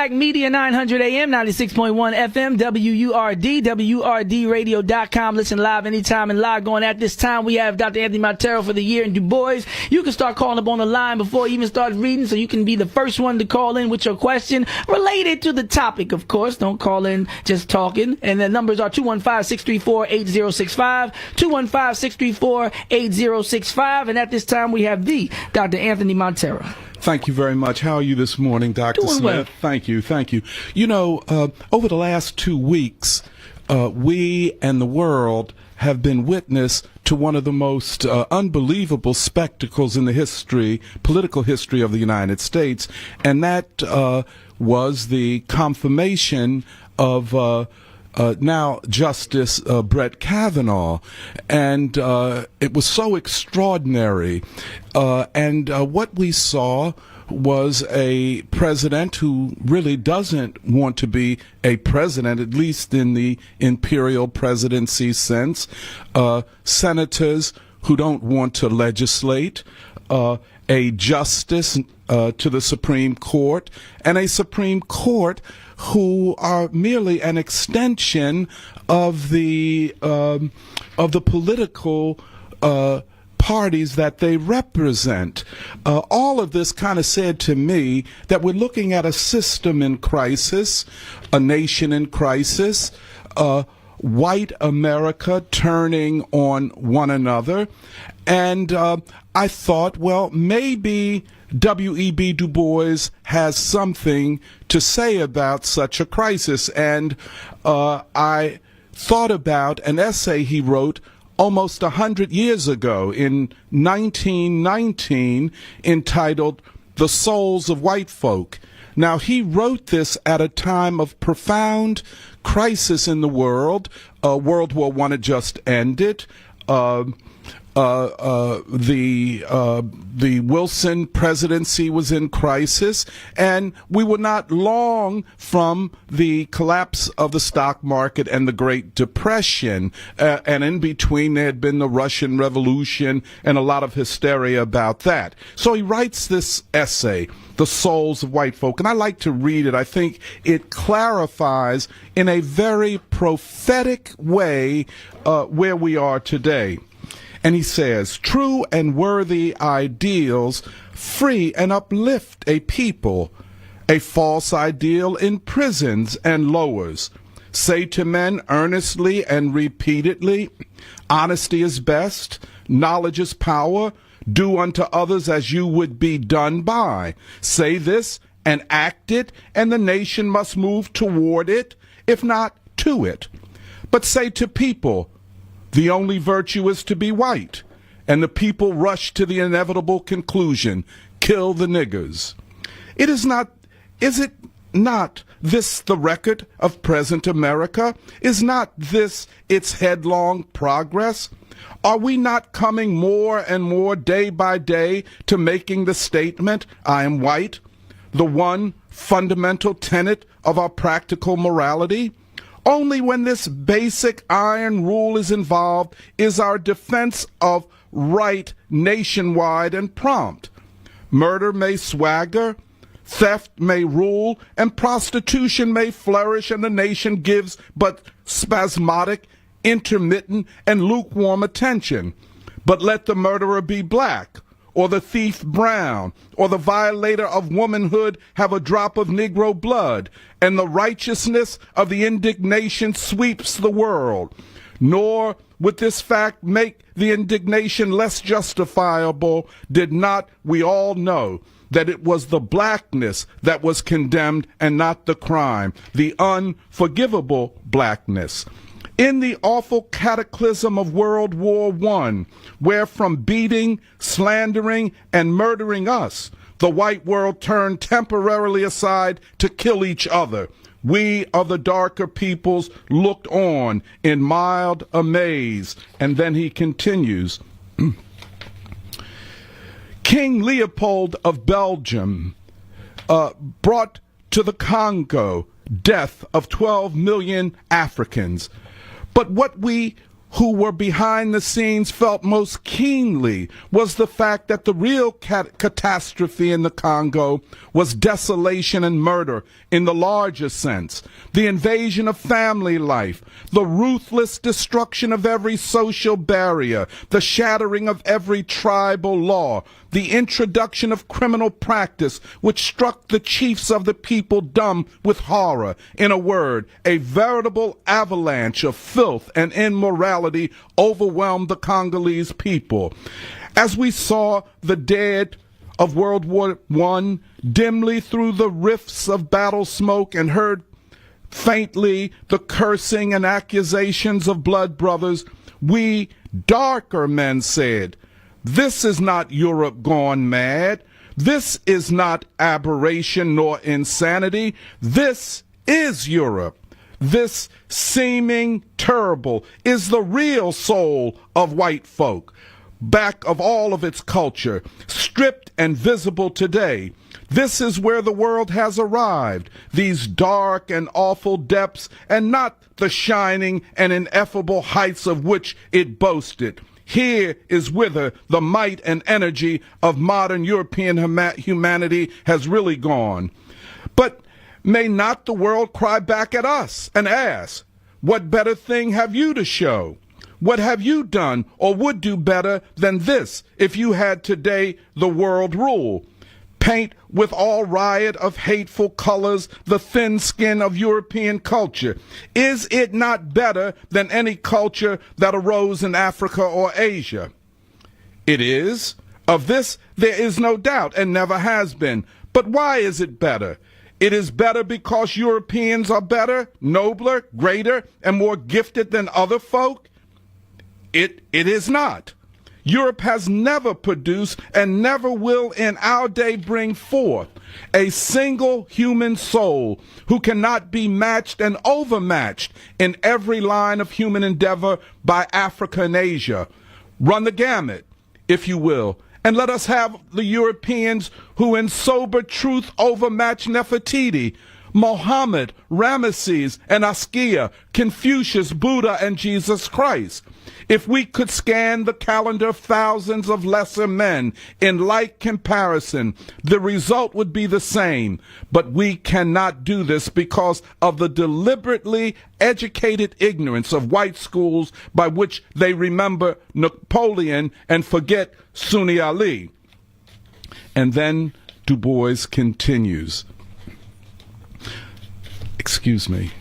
Media 900 AM, 96.1 FM, WURD, WURDradio.com. Listen live anytime and live going at this time. We have Dr. Anthony Montero for the year in Du Bois. You can start calling up on the line before he even starts reading, so you can be the first one to call in with your question related to the topic, of course. Don't call in just talking. And the numbers are 215-634-8065, 215-634-8065. And at this time, we have the Dr. Anthony Montero. Thank you very much. How are you this morning, Dr. Doing Smith? well. Thank you. You know, over the last 2 weeks, we and the world have been witness to one of the most unbelievable spectacles in the political history of the United States, and that was the confirmation of now Justice Brett Kavanaugh, and it was so extraordinary. And what we saw was a president who really doesn't want to be a president, at least in the imperial presidency sense. Senators who don't want to legislate, a justice to the Supreme Court, and a Supreme Court who are merely an extension of the political parties that they represent. All of this kind of said to me that we're looking at a system in crisis, a nation in crisis, white America turning on one another. And I thought, well, maybe W.E.B. Du Bois has something to say about such a crisis. And I thought about an essay he wrote almost 100 years ago in 1919 entitled The Souls of White Folk. Now, he wrote this at a time of profound crisis in the world. World War I had just ended. The Wilson presidency was in crisis, and we were not long from the collapse of the stock market and the Great Depression. And in between, there had been the Russian Revolution and a lot of hysteria about that. So he writes this essay, The Souls of White Folk, and I like to read it. I think it clarifies in a very prophetic way where we are today. And he says, true and worthy ideals free and uplift a people. A false ideal imprisons and lowers. Say to men earnestly and repeatedly, honesty is best, knowledge is power, do unto others as you would be done by. Say this and act it, and the nation must move toward it, if not to it. But say to people, the only virtue is to be white, and the people rush to the inevitable conclusion, kill the niggers. Is it not this the record of present America? Is not this its headlong progress? Are we not coming more and more day by day to making the statement, I am white, the one fundamental tenet of our practical morality? Only when this basic iron rule is involved is our defense of right nationwide and prompt. Murder may swagger, theft may rule, and prostitution may flourish, and the nation gives but spasmodic, intermittent, and lukewarm attention. But let the murderer be black, or the thief brown, or the violator of womanhood have a drop of Negro blood, and the righteousness of the indignation sweeps the world. Nor would this fact make the indignation less justifiable, did not we all know that it was the blackness that was condemned and not the crime, the unforgivable blackness. In the awful cataclysm of World War I, where from beating, slandering, and murdering us, the white world turned temporarily aside to kill each other, we of the darker peoples looked on in mild amaze. And then he continues, King Leopold of Belgium brought to the Congo death of 12 million Africans. But what we who were behind the scenes felt most keenly was the fact that the real catastrophe in the Congo was desolation and murder in the larger sense, the invasion of family life, the ruthless destruction of every social barrier, the shattering of every tribal law, the introduction of criminal practice which struck the chiefs of the people dumb with horror. In a word, a veritable avalanche of filth and immorality overwhelmed the Congolese people. As we saw the dead of World War I dimly through the rifts of battle smoke and heard faintly the cursing and accusations of blood brothers, we darker men said, "This is not Europe gone mad. This is not aberration nor insanity. This is Europe. This seeming terrible is the real soul of white folk, back of all of its culture, stripped and visible today. This is where the world has arrived, these dark and awful depths, and not the shining and ineffable heights of which it boasted. Here is whither the might and energy of modern European humanity has really gone. But may not the world cry back at us and ask, what better thing have you to show? What have you done or would do better than this if you had today the world rule? Paint with all riot of hateful colors the thin skin of European culture. Is it not better than any culture that arose in Africa or Asia? It is. Of this there is no doubt and never has been. But why is it better? It is better because Europeans are better, nobler, greater, and more gifted than other folk? It is not. Europe has never produced and never will in our day bring forth a single human soul who cannot be matched and overmatched in every line of human endeavor by Africa and Asia. Run the gamut, if you will, and let us have the Europeans who in sober truth overmatch Nefertiti, Mohammed, Ramesses, and Askia, Confucius, Buddha, and Jesus Christ. If we could scan the calendar of thousands of lesser men in like comparison, the result would be the same. But we cannot do this because of the deliberately educated ignorance of white schools by which they remember Napoleon and forget Sunni Ali. And then Du Bois continues. Excuse me.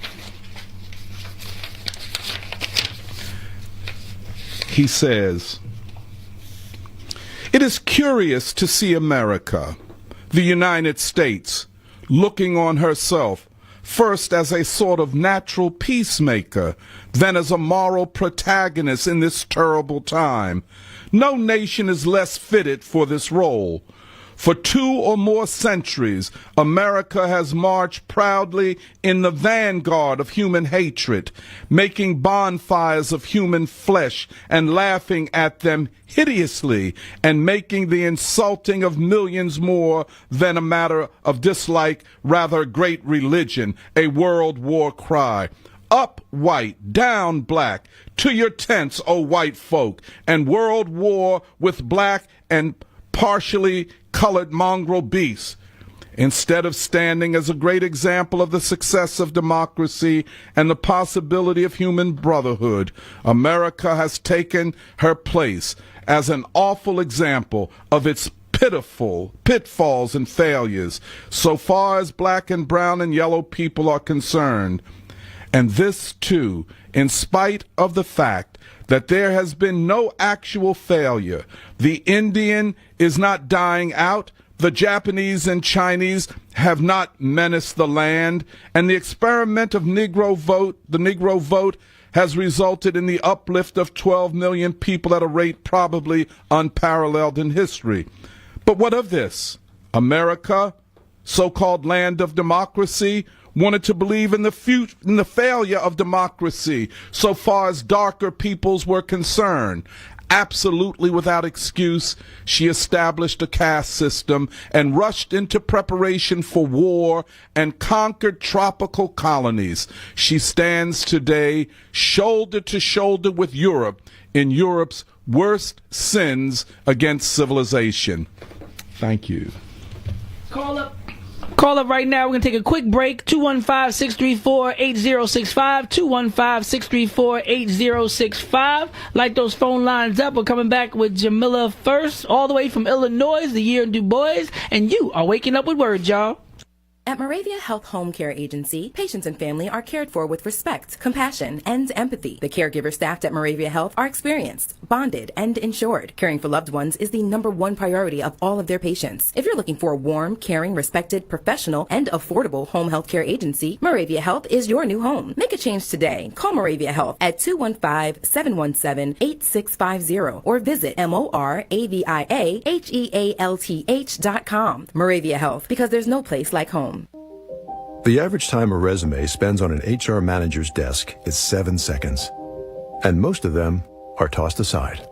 He says, "It is curious to see America, the United States, looking on herself first as a sort of natural peacemaker, then as a moral protagonist in this terrible time. No nation is less fitted for this role. For 2 or more centuries, America has marched proudly in the vanguard of human hatred, making bonfires of human flesh and laughing at them hideously, and making the insulting of millions more than a matter of dislike, rather a great religion, a world war cry. Up white, down black, to your tents, O white folk, and world war with black and partially colored mongrel beasts. Instead of standing as a great example of the success of democracy and the possibility of human brotherhood, America has taken her place as an awful example of its pitiful pitfalls and failures, so far as black and brown and yellow people are concerned. And this, too, in spite of the fact that there has been no actual failure. The Indian is not dying out, the Japanese and Chinese have not menaced the land, and the experiment of the Negro vote has resulted in the uplift of 12 million people at a rate probably unparalleled in history. But what of this? America, so-called land of democracy, wanted to believe in the failure of democracy so far as darker peoples were concerned. absolutely without excuse, she established a caste system and rushed into preparation for war and conquered tropical colonies. She stands today shoulder to shoulder with Europe in Europe's worst sins against civilization. Thank you. Call up right now. We're going to take a quick break. 215-634-8065. 215-634-8065. Light those phone lines up. We're coming back with Jamila first, all the way from Illinois, the year in Du Bois. And you are waking up with word, y'all. At Moravia Health Home Care Agency, patients and family are cared for with respect, compassion, and empathy. The caregiver staffed at Moravia Health are experienced, bonded, and insured. Caring for loved ones is the #1 priority of all of their patients. If you're looking for a warm, caring, respected, professional, and affordable home health care agency, Moravia Health is your new home. Make a change today. Call Moravia Health at 215-717-8650 or visit moraviahealth.com. Moravia Health, because there's no place like home. The average time a resume spends on an HR manager's desk is 7 seconds, and most of them are tossed aside.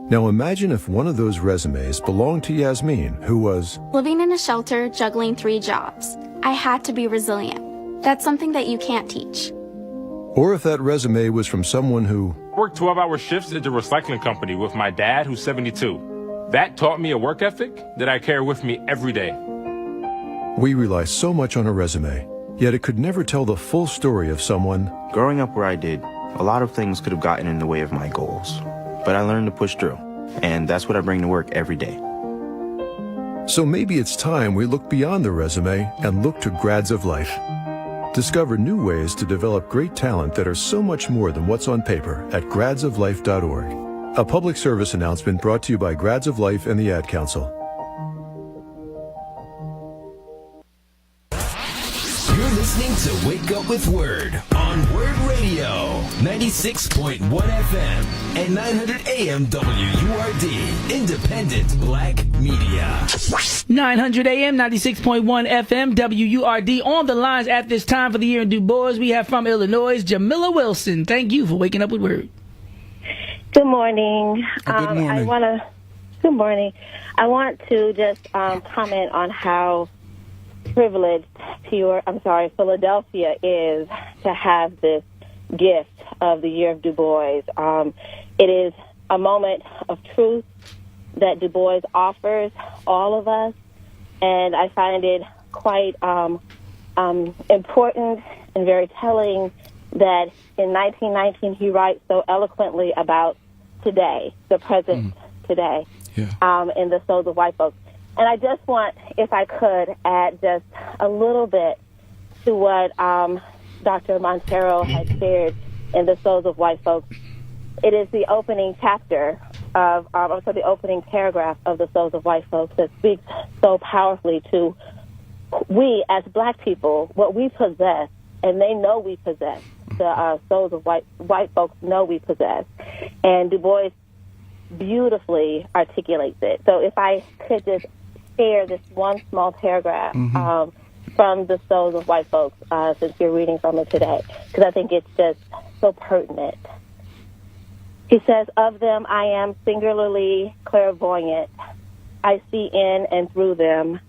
Now imagine if one of those resumes belonged to Yasmin, who was living in a shelter, juggling 3 jobs. I had to be resilient. That's something that you can't teach. or if that resume was from someone who worked 12-hour shifts at the recycling company with my dad, who's 72. That taught me a work ethic that I carry with me every day. we rely so much on a resume, yet it could never tell the full story of someone. Growing up where I did, a lot of things could have gotten in the way of my goals, but I learned to push through, and that's what I bring to work every day. So maybe it's time we look beyond the resume and look to Grads of Life. Discover new ways to develop great talent that are so much more than what's on paper at gradsoflife.org. A public service announcement brought to you by Grads of Life and the Ad Council. You're listening to Wake Up with Word on Word Radio, 96.1 FM and 900 AM WURD, independent black media. 900 AM, 96.1 FM, WURD. On the lines at this time for the year in Du Bois, we have from Illinois, Jamila Wilson. Thank you for waking up with Word. Good morning. Good morning. Good morning. I want to just comment on how privileged Philadelphia is to have this gift of the year of Du Bois. It is a moment of truth that Du Bois offers all of us, and I find it quite important and very telling that in 1919 he writes so eloquently about today, the present today, in the souls of white folks. And I just want, if I could, add just a little bit to what Dr. Montero had shared in the souls of white folks. It is the opening chapter of, the opening paragraph of the souls of white folks that speaks so powerfully to we as black people, what we possess, and they know we possess. The souls of white folks know we possess. And Du Bois beautifully articulates it. So if I could just share this one small paragraph from the souls of white folks, since you're reading from it today, because I think it's just so pertinent. He says, of them I am singularly clairvoyant. I see in and through them.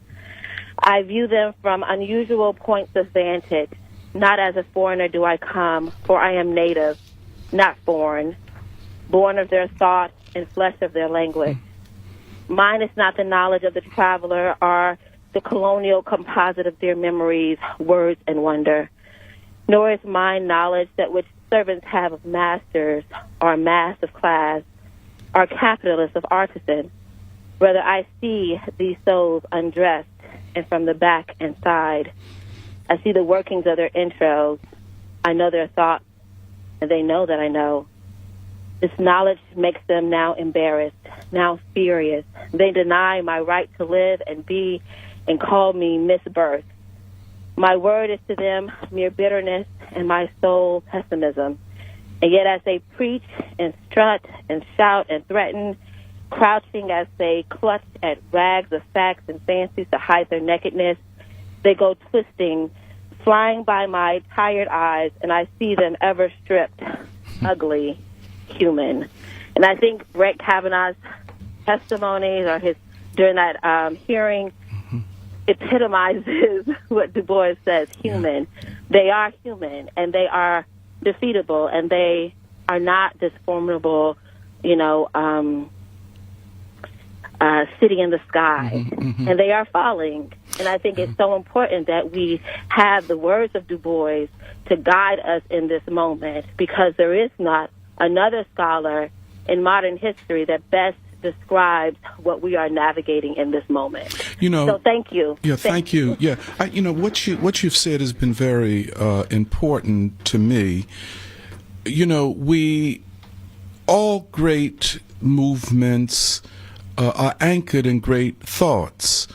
I view them from unusual points of vantage. Not as a foreigner do I come, for I am native, not foreign, born of their thought and flesh of their language. Mine is not the knowledge of the traveler or the colonial composite of their memories, words, and wonder, nor is mine knowledge that which servants have of masters or mass of class or capitalists of artisans. Rather, I see these souls undressed and from the back and side. I see the workings of their intros. I know their thoughts, and they know that I know. This knowledge makes them now embarrassed, now furious. They deny my right to live and be and call me misbirth. My word is to them mere bitterness and my soul pessimism. And yet as they preach and strut and shout and threaten, crouching as they clutch at rags of facts and fancies to hide their nakedness, they go twisting, flying by my tired eyes, and I see them ever stripped, ugly, human. And I think Brett Kavanaugh's testimonies or during that hearing epitomizes what Du Bois says, human. Yeah. They are human, and they are defeatable, and they are not this formidable, city in the sky. And they are falling. And I think it's so important that we have the words of Du Bois to guide us in this moment, because there is not another scholar in modern history that best describes what we are navigating in this moment. So thank you. Yeah, thank you. Yeah, what you've said has been very important to me. All great movements are anchored in great thoughts,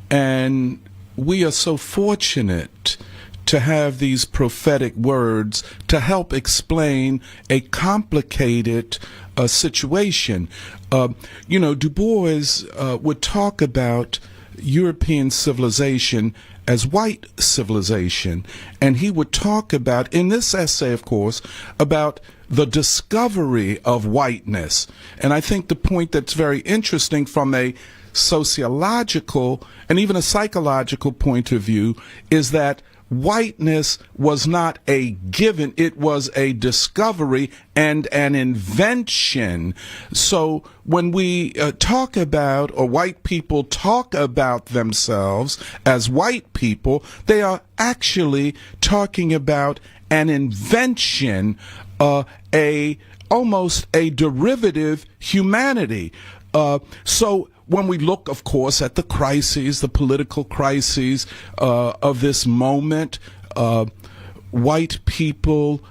and we are so fortunate to have these prophetic words to help explain a complicated situation. Du Bois would talk about European civilization as white civilization, and he would talk about, in this essay, of course, about the discovery of whiteness. And I think the point that's very interesting from a sociological and even a psychological point of view is that whiteness was not a given, it was a discovery and an invention. So when we talk about, or white people talk about themselves as white people, they are actually talking about an invention, almost a derivative humanity. So when we look, of course, at the crises, the political crises of this moment, white people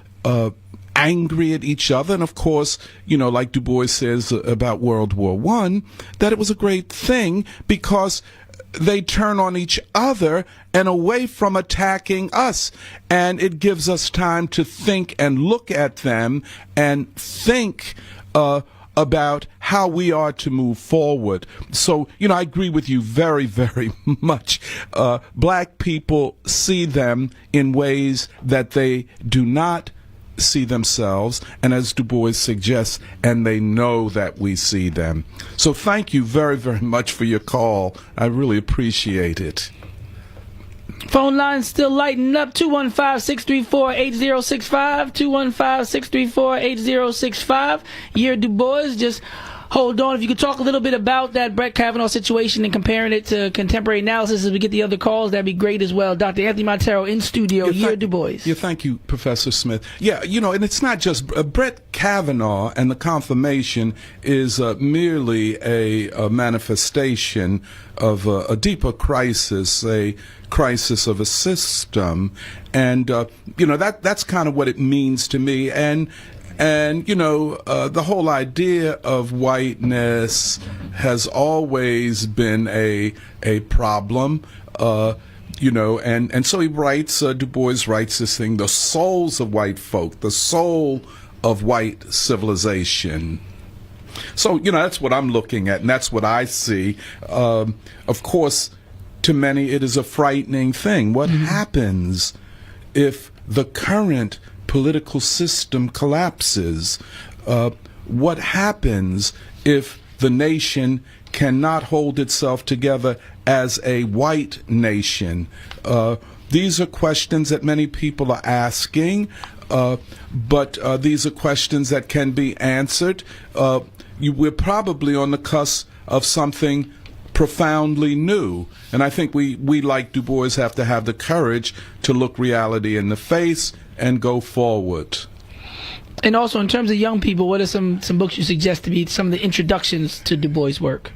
angry at each other, and of course, like Du Bois says about World War I, that it was a great thing because they turn on each other and away from attacking us. And it gives us time to think and look at them and think about how we are to move forward. So, I agree with you very, very much. Black people see them in ways that they do not see themselves, and as Du Bois suggests, and they know that we see them. So thank you very, very much for your call. I really appreciate it. Phone line still lighting up. 215-634-8065. 215-634-8065. Year Du Bois. Just hold on. If you could talk a little bit about that Brett Kavanaugh situation and comparing it to contemporary analysis as we get the other calls, that'd be great as well. Dr. Anthony Montero in studio. Year Du Bois. Yeah, thank you, Professor Smith. Yeah, and it's not just Brett Kavanaugh, and the confirmation is merely a manifestation of a deeper crisis, a crisis of a system, and that's kind of what it means to me. And the whole idea of whiteness has always been a problem, and so he writes, Du Bois writes this thing, the souls of white folk, the soul of white civilization. So, that's what I'm looking at, and that's what I see. Of course, to many, it is a frightening thing. What happens if the current political system collapses? What happens if the nation cannot hold itself together as a white nation? These are questions that many people are asking, but these are questions that can be answered. We're probably on the cusp of something profoundly new, and I think we like Du Bois have to have the courage to look reality in the face and go forward. And also, in terms of young people, what are some books you suggest to be some of the introductions to Du Bois' work?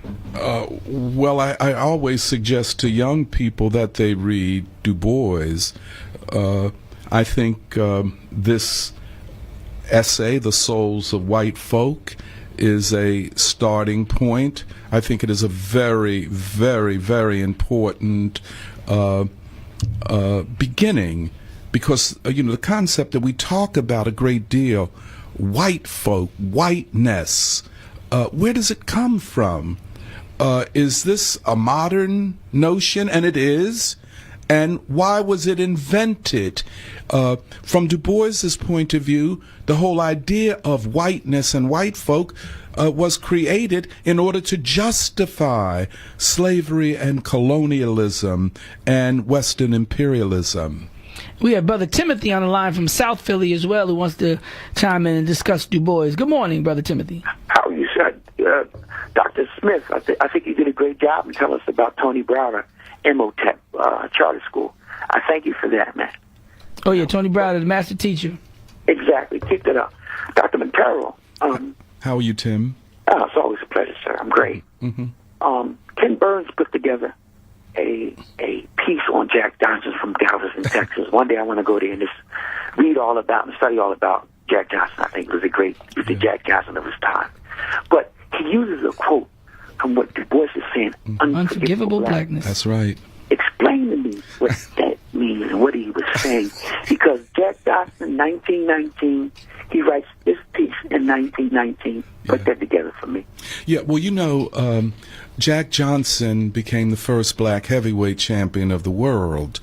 Well, I always suggest to young people that they read Du Bois. I think this essay, The Souls of White Folk, is a starting point. I think it is a very, very, very important beginning, because the concept that we talk about a great deal, white folk, whiteness, where does it come from? Is this a modern notion? And it is. and why was it invented? From Du Bois's point of view, the whole idea of whiteness and white folk was created in order to justify slavery and colonialism and Western imperialism. We have Brother Timothy on the line from South Philly as well, who wants to chime in and discuss Du Bois. Good morning, Brother Timothy. How are you, sir? Dr. Smith, I think you did a great job in telling us about Tony Browder, MOTEP, charter school. I thank you for that, man. Oh, yeah, Tony Browder, the master teacher. Exactly. Keep that up. Dr. Montero. How are you, Tim? It's always a pleasure, sir. I'm great. Mm-hmm. Ken Burns put together a piece on Jack Johnson from Dallas in Texas. One day I want to go there and just read all about and study all about Jack Johnson. I think he was the Jack Johnson of his time. But he uses a quote from what Du Bois is saying, Unforgivable Blackness. That's right. Explain to me what that means and what he was saying. Because Jack Johnson, 1919, he writes this piece in 1919. Put that together for me. Yeah, well, Jack Johnson became the first black heavyweight champion of the world,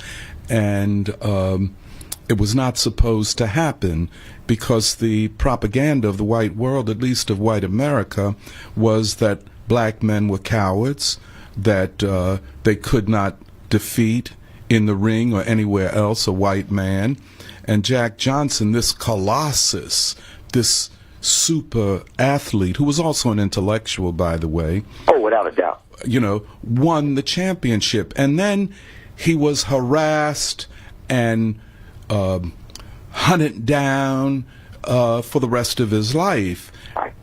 and it was not supposed to happen because the propaganda of the white world, at least of white America, was that black men were cowards, that they could not defeat in the ring or anywhere else a white man. And Jack Johnson, this colossus, this super athlete, who was also an intellectual, by the way. Oh, without a doubt. Won the championship. And then he was harassed and hunted down for the rest of his life.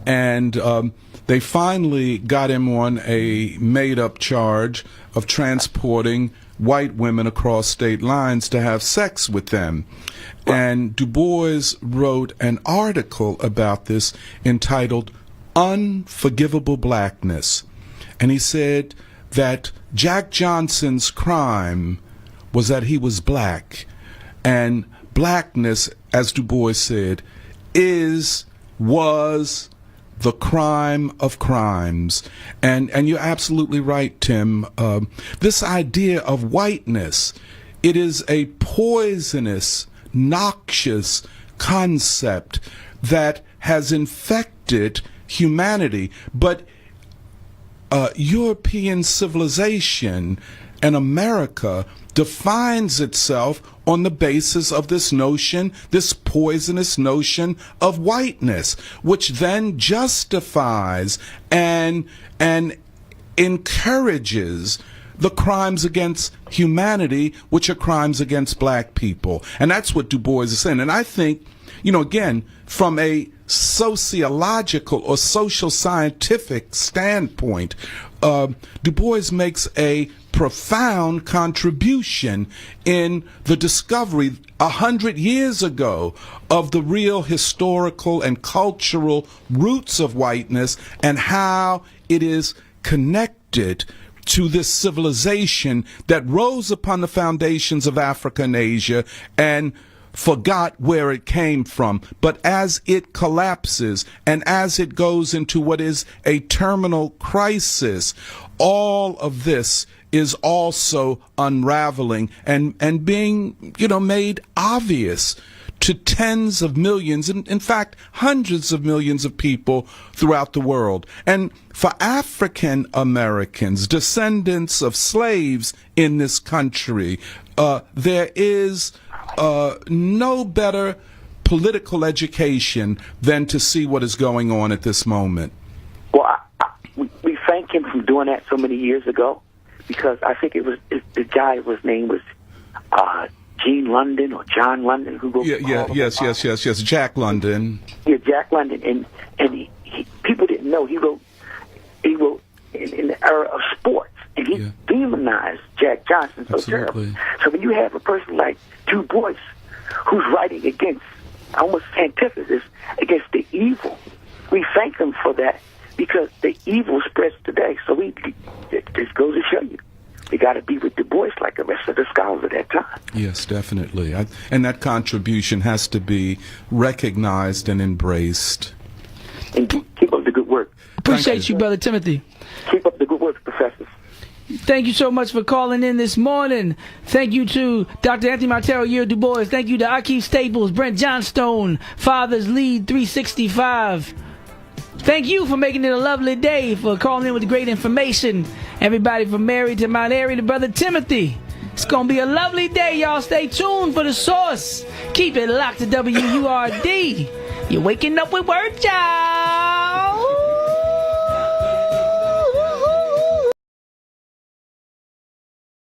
And they finally got him on a made-up charge of transporting white women across state lines to have sex with them. And Du Bois wrote an article about this entitled Unforgivable Blackness. And he said that Jack Johnson's crime was that he was black. And blackness, as Du Bois said, was the crime of crimes. And you're absolutely right, Tim. This idea of whiteness, it is a poisonous, noxious concept that has infected humanity. But European civilization and America defines itself on the basis of this notion, this poisonous notion of whiteness, which then justifies and encourages the crimes against humanity, which are crimes against black people. And that's what Du Bois is saying. And I think, again, from a sociological or social scientific standpoint, Du Bois makes a profound contribution in the discovery 100 years ago of the real historical and cultural roots of whiteness and how it is connected to this civilization that rose upon the foundations of Africa and Asia and forgot where it came from. But as it collapses and as it goes into what is a terminal crisis, all of this is also unraveling and being, made obvious to tens of millions, and in fact, hundreds of millions of people throughout the world. And for African Americans, descendants of slaves in this country, there is no better political education than to see what is going on at this moment. Well, we thank him for doing that so many years ago, because I think the guy whose name was Gene London or John London, who wrote yes, Jack London. Yeah, Jack London, and he people didn't know he wrote in the era of sports, and he demonized Jack Johnson so terribly. So when you have a person like Du Bois, who's writing against, almost antithesis, against the evil, we thank him for that, because the evil spreads today. So it just goes to show you, you got to be with Du Bois like the rest of the scholars of that time. Yes, definitely. And that contribution has to be recognized and embraced. And keep up the good work. Appreciate you, Brother Timothy. Keep up the good work, professors. Thank you so much for calling in this morning. Thank you to Dr. Anthony Montero, Year Du Bois. Thank you to Akeem Staples, Brent Johnstone, Father's Lead 365. Thank you for making it a lovely day, for calling in with great information. Everybody from Mary to Mount Airy to Brother Timothy. It's going to be a lovely day, y'all. Stay tuned for The Source. Keep it locked to WURD. You're waking up with Word, y'all.